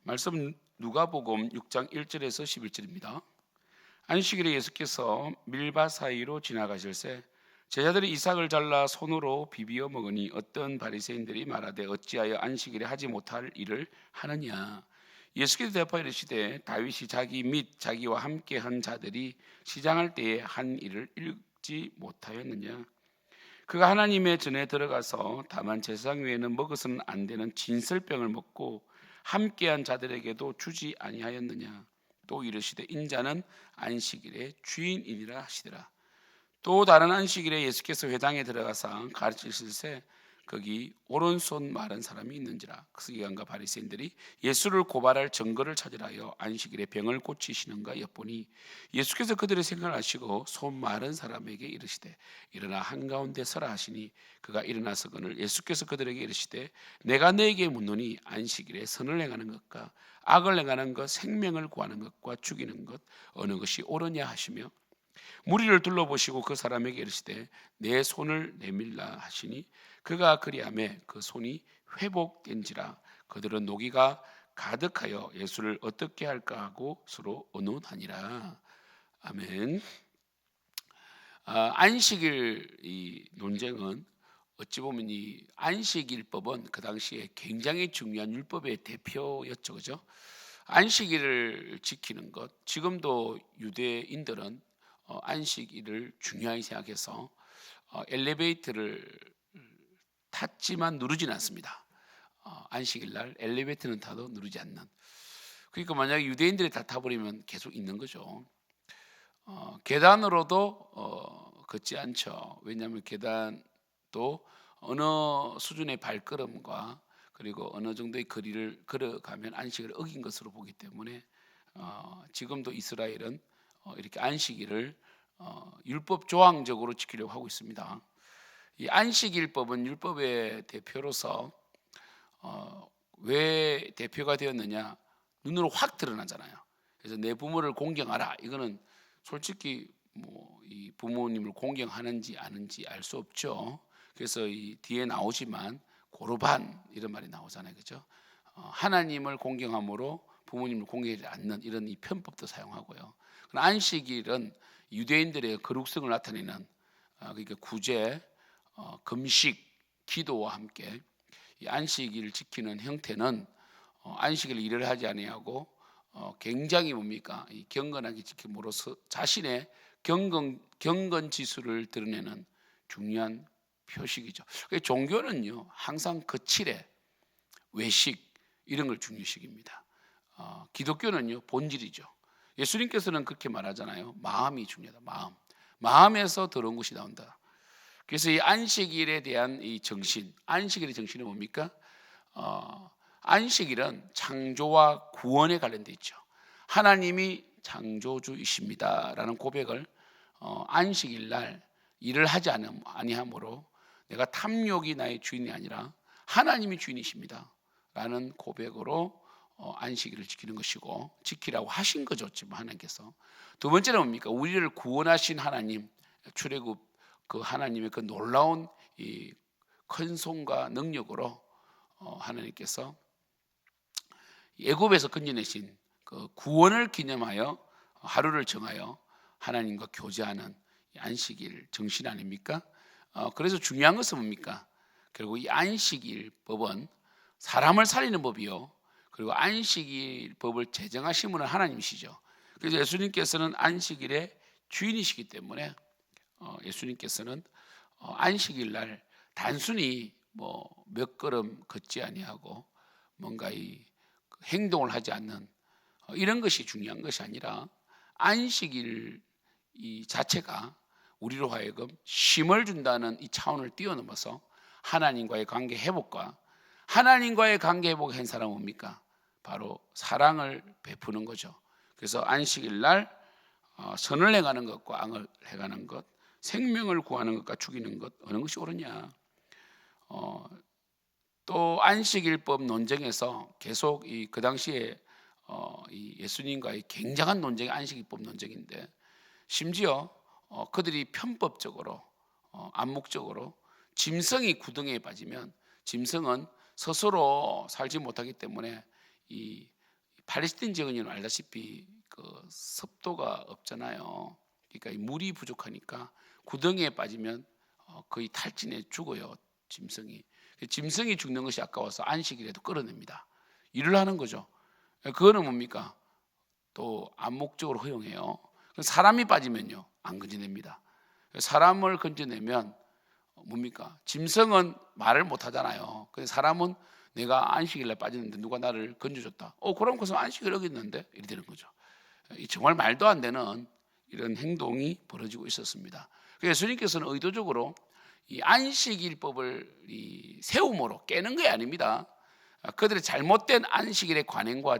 말씀 누가복음 6장 1절에서 11절입니다. 안식일에 예수께서 밀밭 사이로 지나가실새 제자들이 이삭을 잘라 손으로 비비어 먹으니 어떤 바리새인들이 말하되 어찌하여 안식일에 하지 못할 일을 하느냐. 예수께서 대답하여 이르시되 다윗이 자기 및 자기와 함께 한 자들이 시장할 때에 한 일을 읽지 못하였느냐. 그가 하나님의 전에 들어가서 다만 제사장 외에는 먹어서는 안 되는 진설병을 먹고 함께한 자들에게도 주지 아니하였느냐. 또 이르시되 인자는 안식일의 주인이니라 하시더라. 또 다른 안식일에 예수께서 회당에 들어가사 가르치실새 거기 오른손 마른 사람이 있는지라. 서기관과 바리새인들이 예수를 고발할 증거를 찾으려 하여 안식일에 병을 고치시는가 엿보니 예수께서 그들의 생각을 아시고 손 마른 사람에게 이르시되 일어나 한가운데 서라 하시니 그가 일어나서거늘 예수께서 그들에게 이르시되 내가 너에게 묻노니 안식일에 선을 행하는 것과 악을 행하는 것, 생명을 구하는 것과 죽이는 것 어느 것이 옳으냐 하시며 무리를 둘러보시고 그 사람에게 이르시되 내 손을 내밀라 하시니 그가 그리하매 그 손이 회복된지라. 그들은 노기가 가득하여 예수를 어떻게 할까 하고 서로 의논하니라. 아멘. 안식일 이 논쟁은 어찌 보면 이 안식일법은 그 당시에 굉장히 중요한 율법의 대표였죠, 그죠? 안식일을 지키는 것, 지금도 유대인들은 안식일을 중요하게 생각해서 엘리베이터를 탔지만 누르지는 않습니다. 안식일 날 엘리베이터는 타도 누르지 않는. 그러니까 만약에 유대인들이 다 타버리면 계속 있는 거죠. 계단으로도 걷지 않죠. 왜냐하면 계단도 어느 수준의 발걸음과 그리고 어느 정도의 거리를 걸어가면 안식을 어긴 것으로 보기 때문에 지금도 이스라엘은 이렇게 안식일을 율법 조항적으로 지키려고 하고 있습니다. 이 안식일법은 율법의 대표로서 왜 대표가 되었느냐? 눈으로 확 드러나잖아요. 그래서 내 부모를 공경하라. 이거는 솔직히 이 부모님을 공경하는지 아는지 알 수 없죠. 그래서 이 뒤에 나오지만 고르반 이런 말이 나오잖아요, 그렇죠? 하나님을 공경함으로 부모님을 공경하지 않는 이런 이 편법도 사용하고요. 안식일은 유대인들의 거룩성을 나타내는 그러니까 구제, 금식, 기도와 함께 이 안식일을 지키는 형태는 안식일 일을 하지 아니하고 굉장히 뭡니까? 이 경건하게 지킴으로써 자신의 경건 지수를 드러내는 중요한 표식이죠. 종교는요 항상 거칠에 외식 이런 걸 중요시합니다. 기독교는요 본질이죠. 예수님께서는 그렇게 말하잖아요. 마음이 중요하다. 마음에서 들어온 것이 나온다. 그래서 이 안식일에 대한 이 정신, 안식일의 정신은 뭡니까? 안식일은 창조와 구원에 관련되어 있죠. 하나님이 창조주이십니다라는 고백을 안식일 날 일을 하지 아니하므로 내가 탐욕이 나의 주인이 아니라 하나님이 주인이십니다 라는 고백으로 안식일을 지키는 것이고 지키라고 하신 거죠. 지금 하나님께서. 두 번째는 뭡니까? 우리를 구원하신 하나님, 출애굽 그 하나님의 그 놀라운 이 큰 손과 능력으로 하나님께서 애굽에서 건져내신 그 구원을 기념하여 하루를 정하여 하나님과 교제하는 안식일 정신 아닙니까? 그래서 중요한 것은 뭡니까? 결국 이 안식일 법은 사람을 살리는 법이요. 그리고 안식일 법을 제정하신 분은 하나님이시죠. 그래서 예수님께서는 안식일의 주인이시기 때문에 예수님께서는 안식일 날 단순히 몇 걸음 걷지 아니하고 뭔가 이 행동을 하지 않는 이런 것이 중요한 것이 아니라 안식일 이 자체가 우리로 하여금 쉼을 준다는 이 차원을 뛰어넘어서 하나님과의 관계 회복과 하나님과의 관계 회복한 사람은 뭡니까? 바로 사랑을 베푸는 거죠. 그래서 안식일 날 선을 행하는 것과 악을 행하는 것, 생명을 구하는 것과 죽이는 것 어느 것이 옳으냐? 또 안식일법 논쟁에서 계속 그 당시에 이 예수님과의 굉장한 논쟁이 안식일법 논쟁인데 심지어 그들이 편법적으로 암묵적으로 짐승이 구덩이에 빠지면 짐승은 스스로 살지 못하기 때문에 이 팔레스틴 지역은 알다시피 그 습도가 없잖아요. 그러니까 이 물이 부족하니까 구덩이에 빠지면 거의 탈진해 죽어요. 짐승이 죽는 것이 아까워서 안식일에도 끌어냅니다. 일을 하는 거죠. 그거는 뭡니까? 또 암묵적으로 허용해요. 사람이 빠지면요 안 건져냅니다. 사람을 건져내면 뭡니까? 짐승은 말을 못 하잖아요. 근데 사람은 내가 안식일에 빠졌는데 누가 나를 건져줬다. 그럼 그것은 안식일 어겼는데 이래 되는 거죠. 정말 말도 안 되는 이런 행동이 벌어지고 있었습니다. 그래서 예수님께서는 의도적으로 이 안식일법을 세움으로 깨는 게 아닙니다. 그들의 잘못된 안식일의 관행과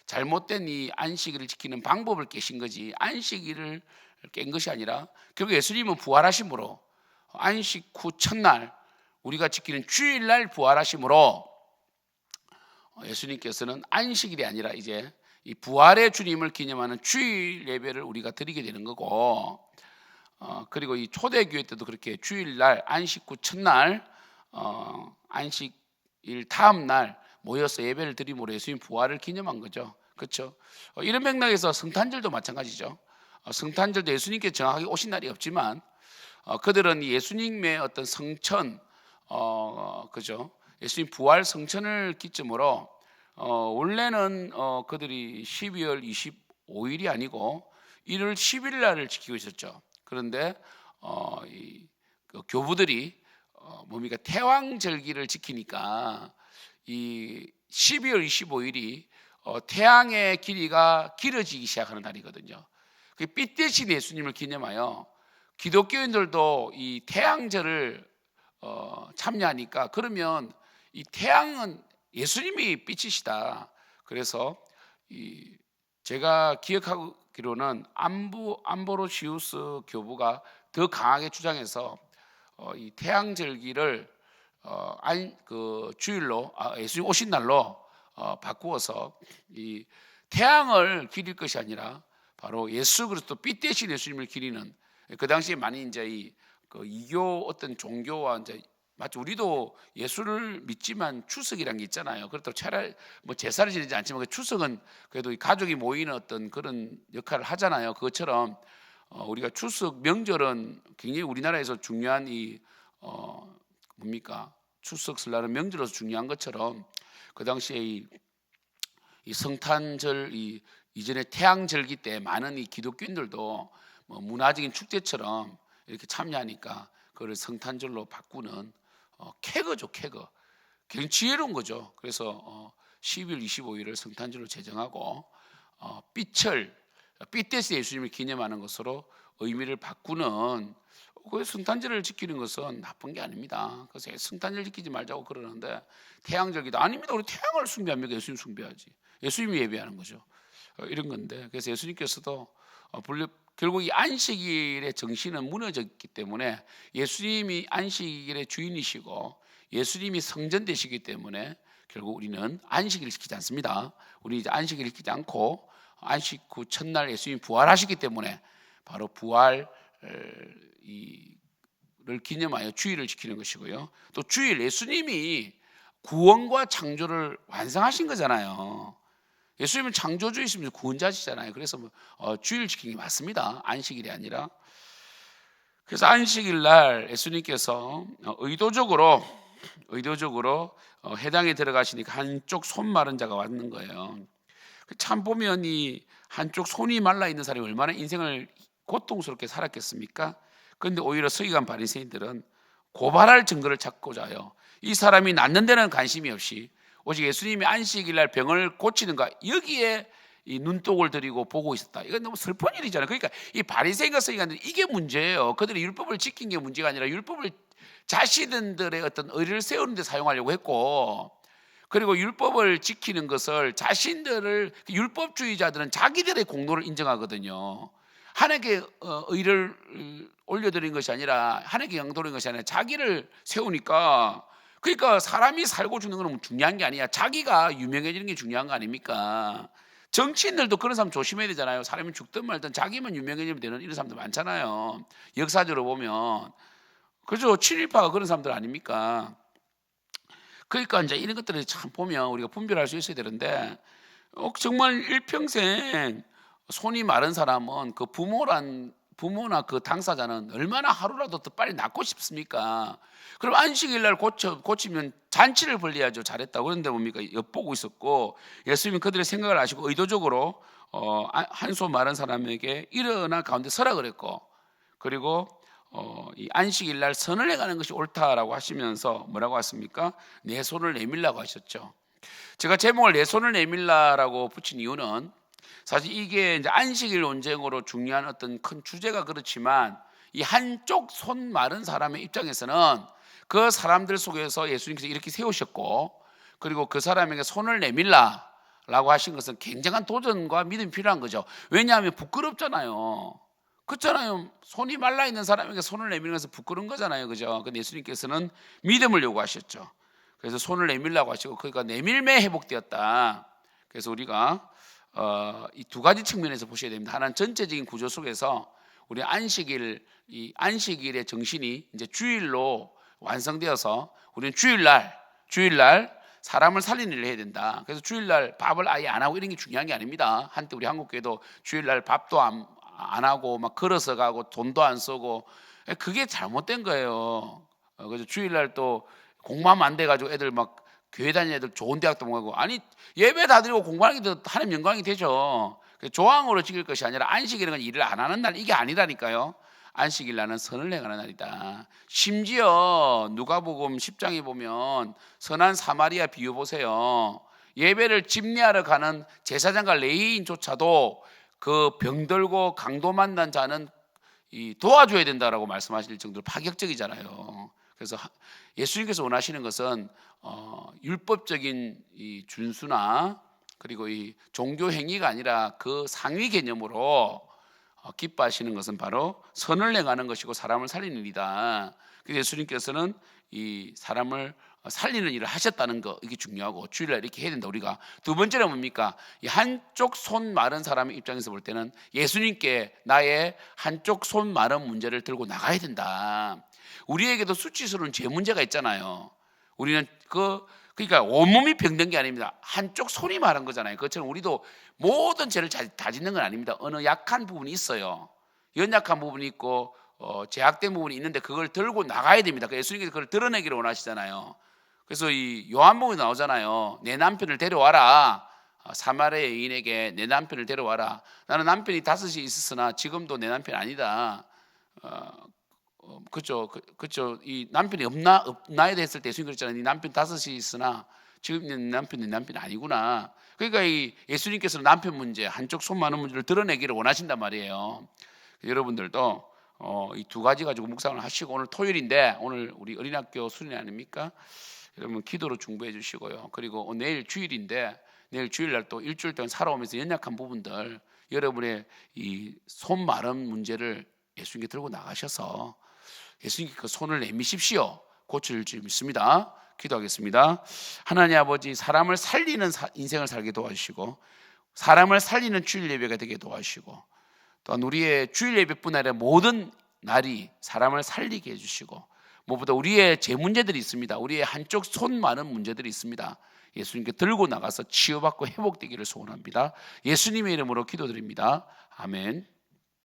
잘못된 이 안식일을 지키는 방법을 깨신 거지 안식일을 깬 것이 아니라 결국 예수님은 부활하심으로 안식 후 첫날 우리가 지키는 주일날 부활하심으로 예수님께서는 안식일이 아니라 이제 이 부활의 주님을 기념하는 주일 예배를 우리가 드리게 되는 거고, 그리고 이 초대교회 때도 그렇게 주일날 안식 후 첫날 안식일 다음 날 모여서 예배를 드림으로 예수님 부활을 기념한 거죠. 그렇죠? 이런 맥락에서 성탄절도 마찬가지죠. 성탄절도 예수님께 정확하게 오신 날이 없지만 그들은 예수님의 어떤 성천, 그죠? 예수님 부활 성천을 기점으로 원래는 그들이 12월 25일이 아니고 1월 10일 날을 지키고 있었죠. 그런데 그 교부들이 뭡니까 태왕절기를 지키니까 이 12월 25일이 태양의 길이가 길어지기 시작하는 날이거든요. 그 빛 대신 예수님을 기념하여 기독교인들도 이 태양절을 참여하니까 그러면 이 태양은 예수님이 빛이시다. 그래서 제가 기억하기로는 암보로시우스 교부가 더 강하게 주장해서 이 태양절기를 주일로 예수님 오신 날로 바꾸어서 이 태양을 기릴 것이 아니라 바로 예수 그리스도 빛 대신 예수님을 기리는 그 당시에 많이 이제 그 이교 어떤 종교와 이제 마치 우리도 예수를 믿지만 추석이란 게 있잖아요. 그렇다고 차라리 뭐 제사를 지내지 않지만 그 추석은 그래도 가족이 모이는 어떤 그런 역할을 하잖아요. 그것처럼 우리가 추석 명절은 굉장히 우리나라에서 중요한 뭡니까 추석 설날은 명절로서 중요한 것처럼 그 당시에 이 성탄절 이전에 태양절기 때 많은 이 기독교인들도 뭐 문화적인 축제처럼 이렇게 참여하니까 그걸 성탄절로 바꾸는 캐거죠, 캐거. 굉장히 지혜로운 거죠. 그래서 12월 25일을 성탄절로 제정하고 빛 대신 예수님을 기념하는 것으로 의미를 바꾸는 그 성탄절을 지키는 것은 나쁜 게 아닙니다. 그래서 성탄절 지키지 말자고 그러는데 태양절기도 아닙니다. 우리 태양을 숭배합니까? 예수님 숭배하지. 예수님이 예배하는 거죠. 이런 건데 그래서 예수님께서도 결국 이 안식일의 정신은 무너졌기 때문에 예수님이 안식일의 주인이시고 예수님이 성전 되시기 때문에 결국 우리는 안식일을 지키지 않습니다. 우리 이제 안식일을 지키지 않고 안식 후 첫날 예수님이 부활하시기 때문에 바로 부활을 기념하여 주일을 지키는 것이고요. 또 주일 예수님이 구원과 창조를 완성하신 거잖아요. 예수님은 창조주이시면서 구원자시잖아요. 그래서 주일 지키는 게 맞습니다. 안식일이 아니라. 그래서 안식일 날 예수님께서 의도적으로 해당에 들어가시니까 한쪽 손 마른 자가 왔는 거예요. 참 보면 이 한쪽 손이 말라 있는 사람이 얼마나 인생을 고통스럽게 살았겠습니까? 그런데 오히려 서기관 바리새인들은 고발할 증거를 찾고자 해요. 이 사람이 낫는 데는 관심이 없이 오직 예수님이 안식일 날 병을 고치는가 여기에 이 눈독을 들이고 보고 있었다. 이건 너무 슬픈 일이잖아요. 그러니까 이 바리새인과 서기관들이 이게 문제예요. 그들이 율법을 지킨 게 문제가 아니라 율법을 자신들의 어떤 의를 세우는 데 사용하려고 했고, 그리고 율법을 지키는 것을 자신들을 율법주의자들은 자기들의 공로를 인정하거든요. 하나님께 의를 올려드린 것이 아니라 하나님께 영도린 것이 아니라 자기를 세우니까, 그러니까 사람이 살고 죽는 건 중요한 게 아니야. 자기가 유명해지는 게 중요한 거 아닙니까? 정치인들도 그런 사람 조심해야 되잖아요. 사람이 죽든 말든 자기만 유명해지면 되는 이런 사람들 많잖아요. 역사적으로 보면. 그죠? 친일파가 그런 사람들 아닙니까? 그러니까 이제 이런 것들을 참 보면 우리가 분별할 수 있어야 되는데, 정말 일평생 손이 마른 사람은 그 부모나 그 당사자는 얼마나 하루라도 더 빨리 낫고 싶습니까? 그럼 안식일 날 고치면 잔치를 벌려야죠. 잘했다고. 그런데 뭡니까? 엿보고 있었고, 예수님은 그들의 생각을 아시고 의도적으로 한 손 마른 사람에게 일어나 가운데 서라 그랬고, 그리고 이 안식일 날 선을 행하는 것이 옳다라고 하시면서 뭐라고 하십니까? 내 손을 내밀라고 하셨죠. 제가 제목을 내 손을 내밀라라고 붙인 이유는 사실 이게 이제 안식일 논쟁으로 중요한 어떤 큰 주제가 그렇지만, 이 한쪽 손 마른 사람의 입장에서는 그 사람들 속에서 예수님께서 이렇게 세우셨고, 그리고 그 사람에게 손을 내밀라라고 하신 것은 굉장한 도전과 믿음이 필요한 거죠. 왜냐하면 부끄럽잖아요. 그렇잖아요. 손이 말라 있는 사람에게 손을 내미는 것은 부끄러운 거잖아요. 그죠? 근데 예수님께서는 믿음을 요구하셨죠. 그래서 손을 내밀라고 하시고, 그러니까 내밀매 회복되었다. 그래서 우리가 이 두 가지 측면에서 보셔야 됩니다. 하나는 전체적인 구조 속에서 우리 이 안식일의 정신이 이제 주일로 완성되어서 우리는 주일날 사람을 살리는 일을 해야 된다. 그래서 주일날 밥을 아예 안 하고 이런 게 중요한 게 아닙니다. 한때 우리 한국교회도 주일날 밥도 안 하고 막 걸어서 가고 돈도 안 쓰고, 그게 잘못된 거예요. 그래서 주일날 또 공부하면 안 돼가지고 애들 막 교회 다니는 애들 좋은 대학도 못 가고, 아니 예배 다 드리고 공부하는 게 더 하나님 영광이 되죠. 조항으로 지킬 것이 아니라 안식일은 일을 안 하는 날, 이게 아니라니까요. 안식일 날은 선을 행하는 날이다. 심지어 누가복음 10장에 보면 선한 사마리아 비유 보세요. 예배를 집례하러 가는 제사장과 레위인조차도 그 병들고 강도 만난 자는 도와줘야 된다라고 말씀하실 정도로 파격적이잖아요. 그래서 예수님께서 원하시는 것은 율법적인 이 준수나 그리고 이 종교 행위가 아니라 그 상위 개념으로 기뻐하시는 것은 바로 선을 행하는 것이고 사람을 살리는 일이다. 그래서 예수님께서는 이 사람을 살리는 일을 하셨다는 거, 이게 중요하고 주일날 이렇게 해야 된다. 우리가 두 번째는 뭡니까? 이 한쪽 손 마른 사람의 입장에서 볼 때는 예수님께 나의 한쪽 손 마른 문제를 들고 나가야 된다. 우리에게도 수치스러운 죄 문제가 있잖아요. 우리는 그러니까 온몸이 병든 게 아닙니다. 한쪽 손이 마른 거잖아요. 그것처럼 우리도 모든 죄를 다 짓는 건 아닙니다. 어느 약한 부분이 있어요. 연약한 부분이 있고 제약된 부분이 있는데 그걸 들고 나가야 됩니다. 예수님께서 그걸 드러내기를 원하시잖아요. 그래서 이 요한복음에 나오잖아요. 내 남편을 데려와라. 사마리아 여인에게 내 남편을 데려와라. 나는 남편이 5이 있었으나 지금도 내 남편 아니다. 그렇죠. 이 남편이 없나에 대했을 때 예수님 그랬잖아요. 네 남편 5이 있으나 지금 내 남편 아니구나. 그러니까 이 예수님께서는 남편 문제, 한쪽 손 많은 문제를 드러내기를 원하신단 말이에요. 여러분들도 이 두 가지 가지고 묵상을 하시고, 오늘 토요일인데 오늘 우리 어린학교 수련회 아닙니까? 여러분 기도로 중보해 주시고요. 그리고 내일 주일인데 내일 주일날 또 일주일 동안 살아오면서 연약한 부분들, 여러분의 이 손 마른 문제를 예수님께 들고 나가셔서 예수님께 그 손을 내미십시오. 고칠 줄 믿습니다. 기도하겠습니다. 하나님 아버지, 사람을 살리는 인생을 살게 도와주시고 사람을 살리는 주일 예배가 되게 도와주시고, 또한 우리의 주일 예배뿐 아니라 모든 날이 사람을 살리게 해주시고, 무엇보다 우리의 제 문제들이 있습니다. 우리의 한쪽 손 많은 문제들이 있습니다. 예수님께 들고 나가서 치유받고 회복되기를 소원합니다. 예수님의 이름으로 기도드립니다. 아멘.